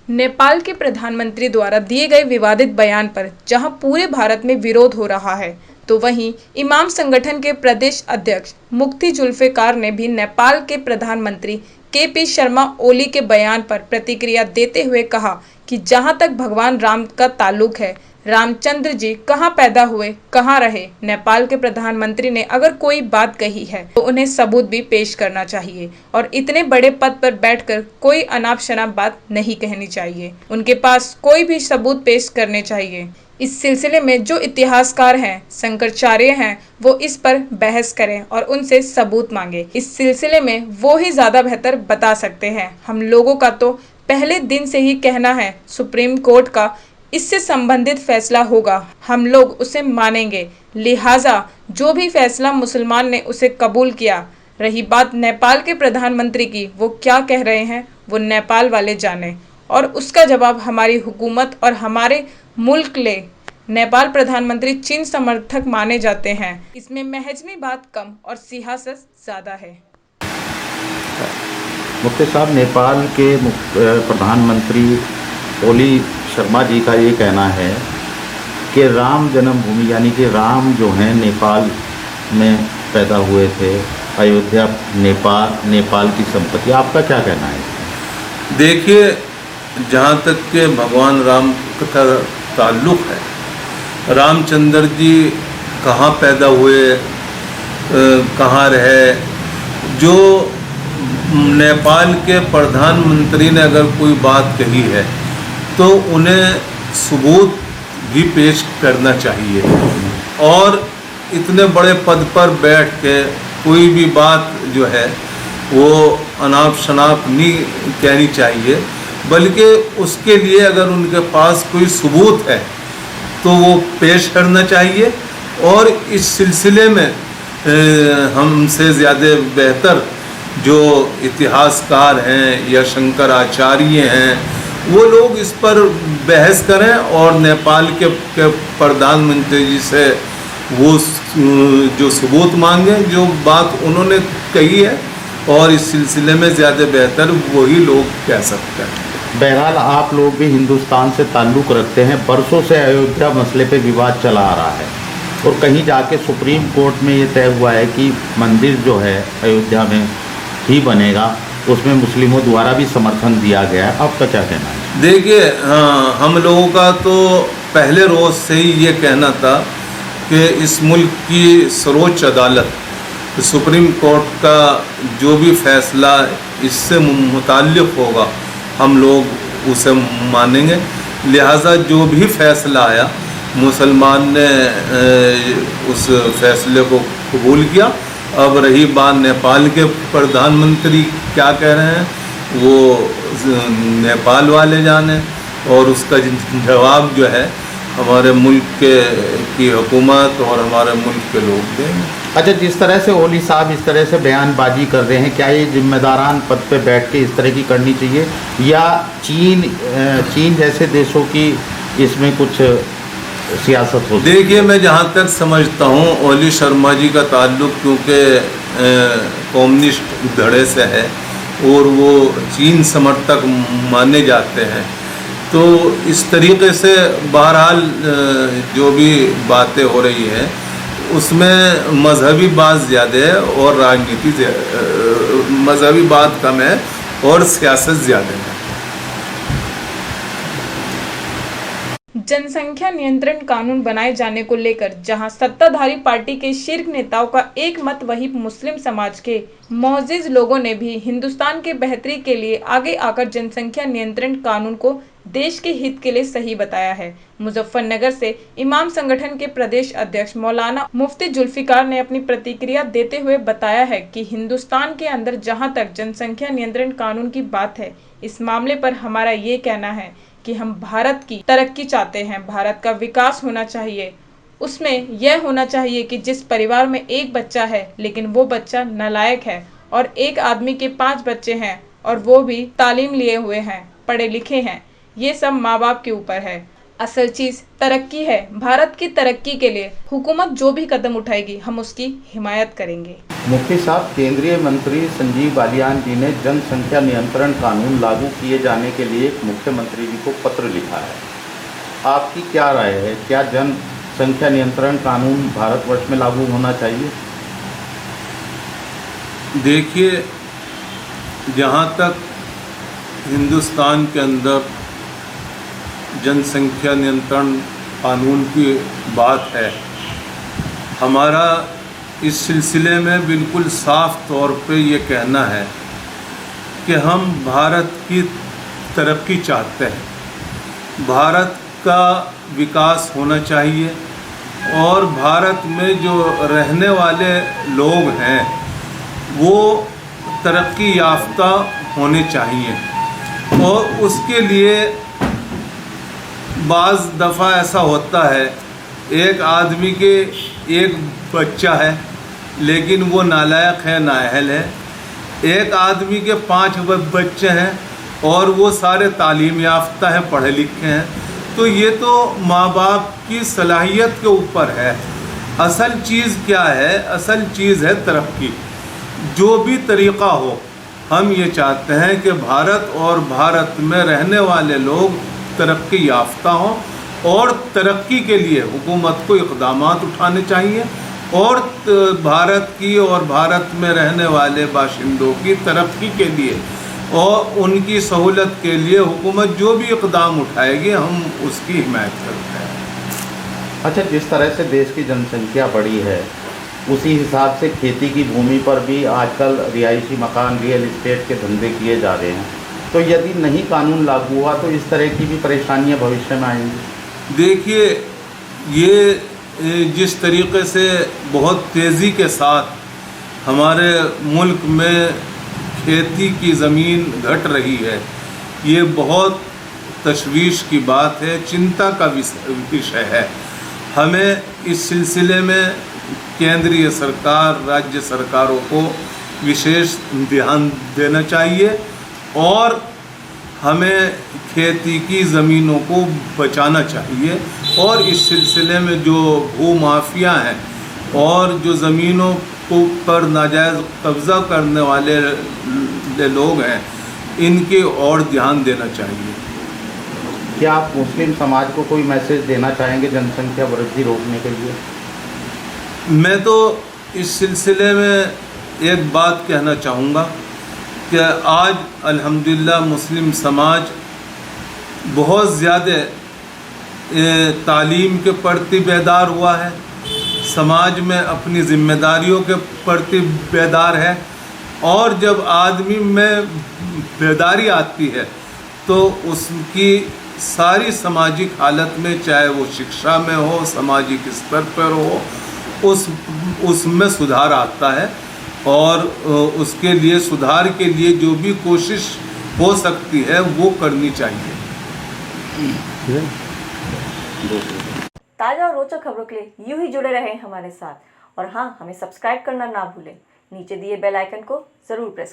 नेपाल के प्रधानमंत्री द्वारा दिए गए विवादित बयान पर जहां पूरे भारत में विरोध हो रहा है, तो वहीं इमाम संगठन के प्रदेश अध्यक्ष मुफ्ती जुल्फिकार ने भी नेपाल के प्रधानमंत्री के.पी. शर्मा ओली के बयान पर प्रतिक्रिया देते हुए कहा कि जहां तक भगवान राम का ताल्लुक है, रामचंद्र जी कहां पैदा हुए, कहां रहे। नेपाल के प्रधानमंत्री ने अगर कोई बात कही है तो उन्हें सबूत भी पेश करना चाहिए और इतने बड़े पद पर बैठकर कोई अनाप शनाप बात नहीं कहनी चाहिए। उनके पास कोई भी सबूत पेश करने चाहिए। इस सिलसिले में जो इतिहासकार हैं, शंकराचार्य हैं, वो इस पर बहस करें और उनसे सबूत मांगे। इस सिलसिले में वो ही ज्यादा बेहतर बता सकते हैं। हम लोगों का तो पहले दिन से ही कहना है, सुप्रीम कोर्ट का इससे संबंधित फैसला होगा, हम लोग उसे मानेंगे। लिहाजा जो भी फैसला मुसलमान ने उसे कबूल किया। रही बात नेपाल के प्रधानमंत्री की, वो क्या कह रहे हैं वो नेपाल वाले जाने और उसका जवाब हमारी हुकूमत और हमारे मुल्क ले। नेपाल प्रधानमंत्री चीन समर्थक माने जाते हैं। इसमें महज में बात कम और सियासत ज्यादा है। मुफ्ती साहब, नेपाल के प्रधानमंत्री ओली शर्मा जी का ये कहना है कि राम जन्मभूमि यानी कि राम जो हैं नेपाल में पैदा हुए थे, अयोध्या नेपाल की संपत्ति। आपका क्या कहना है? देखिए, जहाँ तक के भगवान राम का ताल्लुक़ है, रामचंद्र जी कहाँ पैदा हुए, कहाँ रहे, जो नेपाल के प्रधानमंत्री ने अगर कोई बात कही है तो उन्हें सबूत भी पेश करना चाहिए। और इतने बड़े पद पर बैठ के कोई भी बात जो है वो अनाप शनाप नहीं कहनी चाहिए, बल्कि उसके लिए अगर उनके पास कोई सबूत है तो वो पेश करना चाहिए। और इस सिलसिले में हमसे ज़्यादा बेहतर जो इतिहासकार हैं या शंकराचार्य हैं, वो लोग इस पर बहस करें और नेपाल के प्रधानमंत्री जी से वो जो सबूत मांगे, जो बात उन्होंने कही है, और इस सिलसिले में ज़्यादा बेहतर वही लोग कह सकते हैं। बहरहाल आप लोग भी हिंदुस्तान से ताल्लुक़ रखते हैं। बरसों से अयोध्या मसले पे विवाद चला आ रहा है और कहीं जाके सुप्रीम कोर्ट में ये तय हुआ है कि मंदिर जो है अयोध्या में ही बनेगा, उसमें मुस्लिमों द्वारा भी समर्थन दिया गया है। आपका क्या कहना है? देखिए, हाँ, हम लोगों का तो पहले रोज़ से ही ये कहना था कि इस मुल्क की सर्वोच्च अदालत सुप्रीम कोर्ट का जो भी फैसला इससे मुताल्लिक़ होगा, हम लोग उसे मानेंगे। लिहाजा जो भी फैसला आया, मुसलमान ने उस फैसले को कबूल किया। अब रही बात नेपाल के प्रधानमंत्री क्या कह रहे हैं, वो नेपाल वाले जाने, और उसका जवाब जो है हमारे मुल्क की हुकूमत और हमारे मुल्क के लोग देंगे। अच्छा, जिस तरह से ओली साहब इस तरह से बयानबाजी कर रहे हैं, क्या ये जिम्मेदारान पद पे बैठ के इस तरह की करनी चाहिए, या चीन जैसे देशों की इसमें कुछ सियासत हो? देखिए, मैं जहाँ तक समझता हूँ, ओली शर्मा जी का ताल्लुक़ क्योंकि कम्युनिस्ट धड़े से है और वो चीन समर्थक माने जाते हैं, तो इस तरीके से बहरहाल जो भी बातें हो रही हैं उसमें मजहबी बात ज़्यादा है और राजनीति मजहबी बात कम है और सियासत ज़्यादा है। जनसंख्या नियंत्रण कानून बनाए जाने को लेकर जहां सत्ताधारी पार्टी के शीर्ष नेताओं का एक मत, वही मुस्लिम समाज के मोअज़्ज़िज़ लोगों ने भी हिंदुस्तान के बेहतरी के लिए आगे आकर जनसंख्या नियंत्रण कानून को देश के हित के लिए सही बताया है। मुजफ्फरनगर से इमाम संगठन के प्रदेश अध्यक्ष मौलाना मुफ्ती जुल्फिकार ने अपनी प्रतिक्रिया देते हुए बताया है कि हिंदुस्तान के अंदर जहां तक जनसंख्या नियंत्रण कानून की बात है, इस मामले पर हमारा ये कहना है कि हम भारत की तरक्की चाहते हैं, भारत का विकास होना चाहिए। उसमें यह होना चाहिए कि जिस परिवार में एक बच्चा है लेकिन वो बच्चा नालायक है, और एक आदमी के 5 बच्चे हैं और वो भी तालीम लिए हुए हैं, पढ़े लिखे हैं, ये सब माँ बाप के ऊपर है। असल चीज तरक्की है। भारत की तरक्की के लिए हुकूमत जो भी कदम उठाएगी, हम उसकी हिमायत करेंगे। मुफ्ती साहब, केंद्रीय मंत्री संजीव बालियान जी ने जनसंख्या नियंत्रण कानून लागू किए जाने के लिए मुख्यमंत्री जी को पत्र लिखा है। आपकी क्या राय है? क्या जनसंख्या नियंत्रण कानून भारतवर्ष में लागू होना चाहिए? देखिए, जहाँ तक हिंदुस्तान के अंदर जनसंख्या नियंत्रण कानून की बात है, हमारा इस सिलसिले में बिल्कुल साफ तौर पे ये कहना है कि हम भारत की तरक्की चाहते हैं, भारत का विकास होना चाहिए और भारत में जो रहने वाले लोग हैं वो तरक्की याफ्ता होने चाहिए। और उसके लिए बाज़ दफ़ा ऐसा होता है, एक आदमी के एक बच्चा है लेकिन वो नालायक है, नाअहल है। एक आदमी के 5 बच्चे हैं और वो सारे तालीम याफ्ता हैं, पढ़े लिखे हैं। तो ये तो माँ बाप की सलाहियत के ऊपर है। असल चीज़ क्या है? असल चीज़ है तरक्की। जो भी तरीक़ा हो, हम ये चाहते हैं कि भारत और भारत में रहने वाले लोग तरक्की याफ्ता हों और तरक्की के लिए हुकूमत को इक़दामात उठाने चाहिए और भारत की और भारत में रहने वाले बाशिंदों की तरक्की के लिए और उनकी सहूलत के लिए हुकूमत जो भी इक़दाम उठाएगी हम उसकी हिमायत करते हैं। अच्छा, जिस तरह से देश की जनसंख्या बढ़ी है उसी हिसाब से खेती की भूमि पर भी आजकल रिहायशी मकान, रियल इस्टेट के धंधे किए जा रहे हैं। तो यदि नहीं कानून लागू हुआ तो इस तरह की भी परेशानियां भविष्य में आएंगी। देखिए, ये जिस तरीक़े से बहुत तेज़ी के साथ हमारे मुल्क में खेती की ज़मीन घट रही है, ये बहुत तशवीश की बात है, चिंता का विषय है। हमें इस सिलसिले में केंद्रीय सरकार, राज्य सरकारों को विशेष ध्यान देना चाहिए और हमें खेती की ज़मीनों को बचाना चाहिए। और इस सिलसिले में जो भूमाफिया हैं और जो ज़मीनों को पर नाजायज़ कब्ज़ा करने वाले लोग हैं, इनके और ध्यान देना चाहिए। क्या आप मुस्लिम समाज को कोई मैसेज देना चाहेंगे जनसंख्या वृद्धि रोकने के लिए? मैं तो इस सिलसिले में एक बात कहना चाहूँगा कि आज अल्हम्दुलिल्लाह मुस्लिम समाज बहुत ज़्यादा तालीम के प्रति बेदार हुआ है, समाज में अपनी ज़िम्मेदारियों के प्रति बेदार है। और जब आदमी में बेदारी आती है तो उसकी सारी सामाजिक हालत में, चाहे वो शिक्षा में हो, सामाजिक स्तर पर हो, उसमें सुधार आता है। और उसके लिए, सुधार के लिए जो भी कोशिश हो सकती है वो करनी चाहिए। ताज़ा और रोचक खबरों के लिए यूं ही जुड़े रहें हमारे साथ। और हाँ, हमें सब्सक्राइब करना ना भूलें। नीचे दिए बेल आइकन को ज़रूर प्रेस करें।